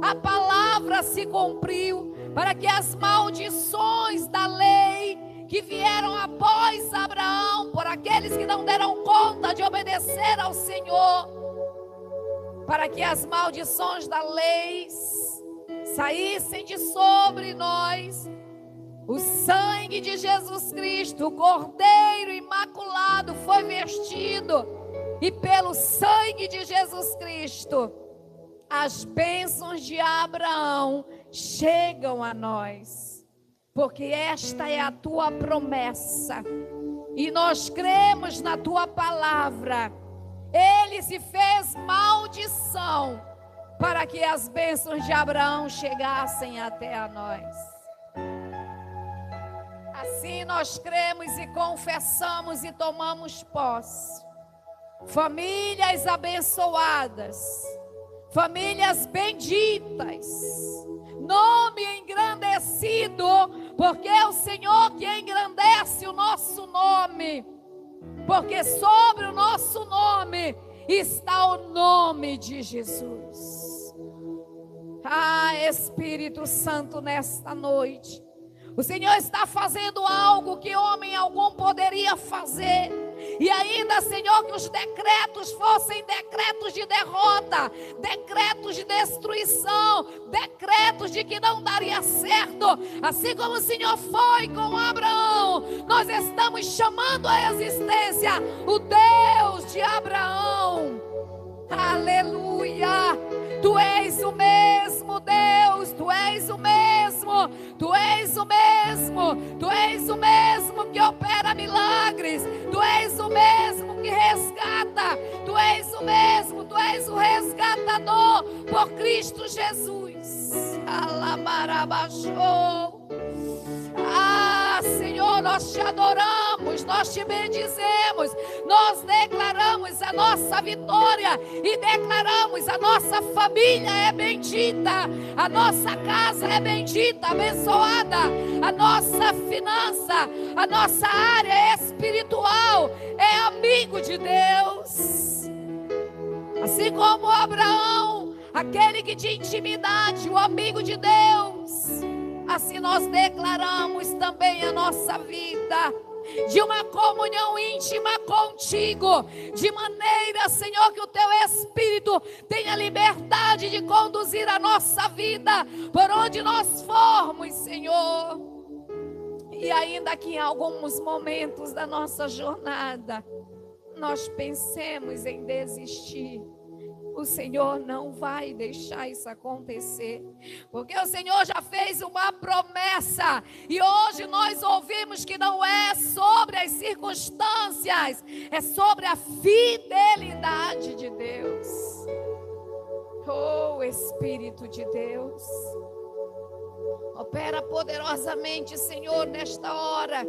a palavra se cumpriu, para que as maldições da lei que vieram após Abraão, por aqueles que não deram conta de obedecer ao Senhor, para que as maldições da lei saíssem de sobre nós. O sangue de Jesus Cristo, o Cordeiro imaculado, foi vestido, e pelo sangue de Jesus Cristo, as bênçãos de Abraão chegam a nós, porque esta é a tua promessa, e nós cremos na tua palavra. Ele se fez maldição para que as bênçãos de Abraão chegassem até a nós. Assim nós cremos e confessamos e tomamos posse. Famílias abençoadas, famílias benditas, nome engrandecido, porque é o Senhor que engrandece o nosso nome, porque sobre o nosso nome está o nome de Jesus. Ah, Espírito Santo, nesta noite, o Senhor está fazendo algo que homem algum poderia fazer. E ainda, Senhor, que os decretos fossem decretos de derrota, decretos de destruição, decretos de que não daria certo. Assim como o Senhor foi com Abraão, nós estamos chamando à existência o Deus de Abraão. Aleluia! Tu és o mesmo Deus, Tu és o mesmo, Tu és o mesmo, Tu és o mesmo que opera milagres, Tu és o mesmo que resgata, Tu és o mesmo, Tu és o resgatador por Cristo Jesus. Alabarabachou. Ah, Senhor, nós te adoramos, nós te bendizemos, nós declaramos a nossa vitória e declaramos a nossa família é bendita, a nossa casa é bendita, abençoada, a nossa finança, a nossa área espiritual é amigo de Deus. Assim como Abraão, aquele que tinha intimidade, o amigo de Deus, assim nós declaramos também a nossa vida, de uma comunhão íntima contigo, de maneira, Senhor, que o Teu Espírito tenha liberdade de conduzir a nossa vida, por onde nós formos, Senhor. E ainda que em alguns momentos da nossa jornada, nós pensemos em desistir, o Senhor não vai deixar isso acontecer, porque o Senhor já fez uma promessa, e hoje nós ouvimos que não é sobre as circunstâncias, é sobre a fidelidade de Deus. Oh, Espírito de Deus, opera poderosamente, Senhor, nesta hora,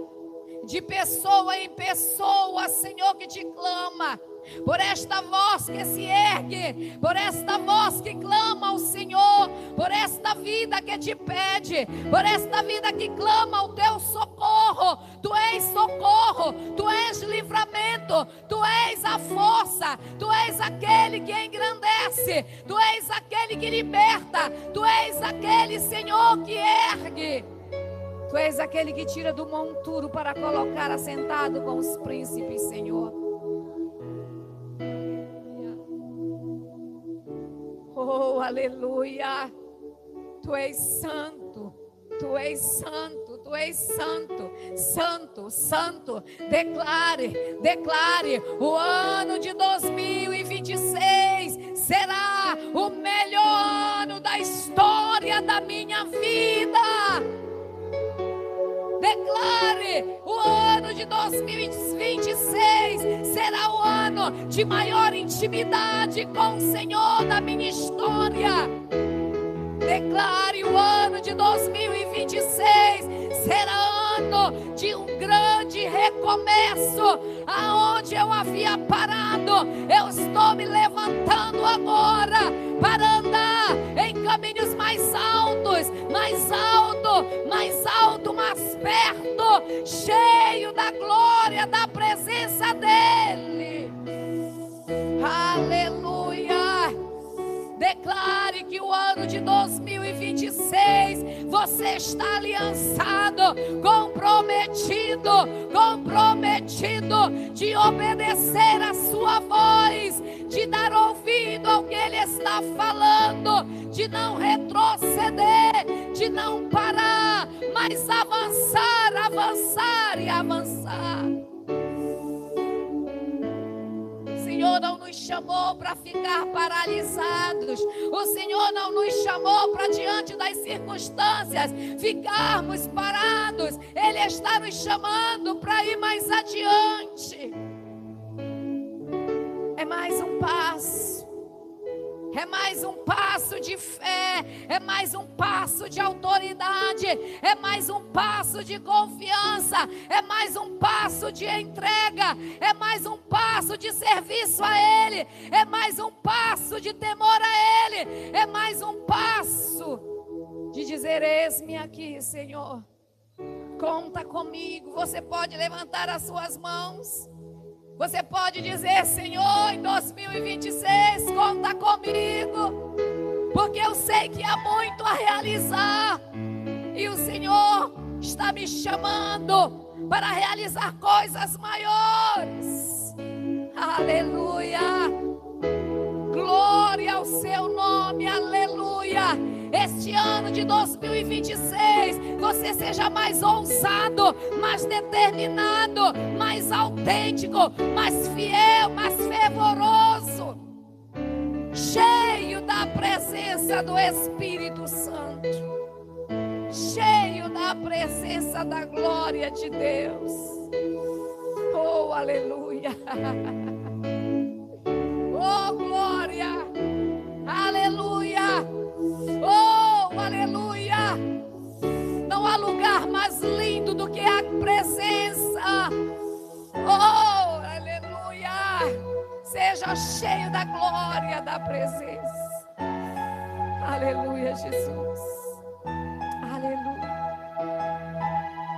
de pessoa em pessoa, Senhor, que te clama, por esta voz que se ergue, por esta voz que clama ao Senhor, por esta vida que te pede, por esta vida que clama ao Teu socorro. Tu és socorro, Tu és livramento, Tu és a força, Tu és aquele que engrandece, Tu és aquele que liberta, Tu és aquele, Senhor, que ergue. Tu és aquele que tira do monturo para colocar assentado com os príncipes, Senhor. Oh, aleluia. Tu és santo, Tu és santo, Tu és santo, santo, santo. Declare, o ano de 2026 será o melhor ano da história da minha vida. Declare, o ano de 2026 será o ano de maior intimidade com o Senhor da minha história. Declare, o ano de 2026 será ano de um grande recomeço. Aonde eu havia parado, eu estou me levantando agora para andar em caminhos mais altos, mais alto, mais alto, mais perto, cheio da glória, da presença dEle. Aleluia. Declare que o ano de 2026 você está aliançado, comprometido de obedecer a sua voz, de dar ouvido ao que Ele está falando, de não retroceder, de não parar, mas avançar e avançar. O Senhor não nos chamou para ficar paralisados. O Senhor não nos chamou para, diante das circunstâncias, ficarmos parados. Ele está nos chamando para ir mais adiante. É mais um passo. É mais um passo de fé, é mais um passo de autoridade, é mais um passo de confiança, é mais um passo de entrega, é mais um passo de serviço a Ele, é mais um passo de temor a Ele, é mais um passo de dizer: eis-me aqui, Senhor, conta comigo. Você pode levantar as suas mãos, você pode dizer: Senhor, em 2026 conta comigo, porque eu sei que há muito a realizar, e o Senhor está me chamando para realizar coisas maiores. Aleluia, glória ao seu nome, aleluia. Este ano de 2026, você seja mais ousado, mais determinado, mais autêntico, mais fiel, mais fervoroso, cheio da presença do Espírito Santo, cheio da presença da glória de Deus. Oh, aleluia. Oh, glória. Aleluia. Oh, aleluia. Não há lugar mais lindo do que a presença. Oh, aleluia. Seja cheio da glória da presença. Aleluia, Jesus.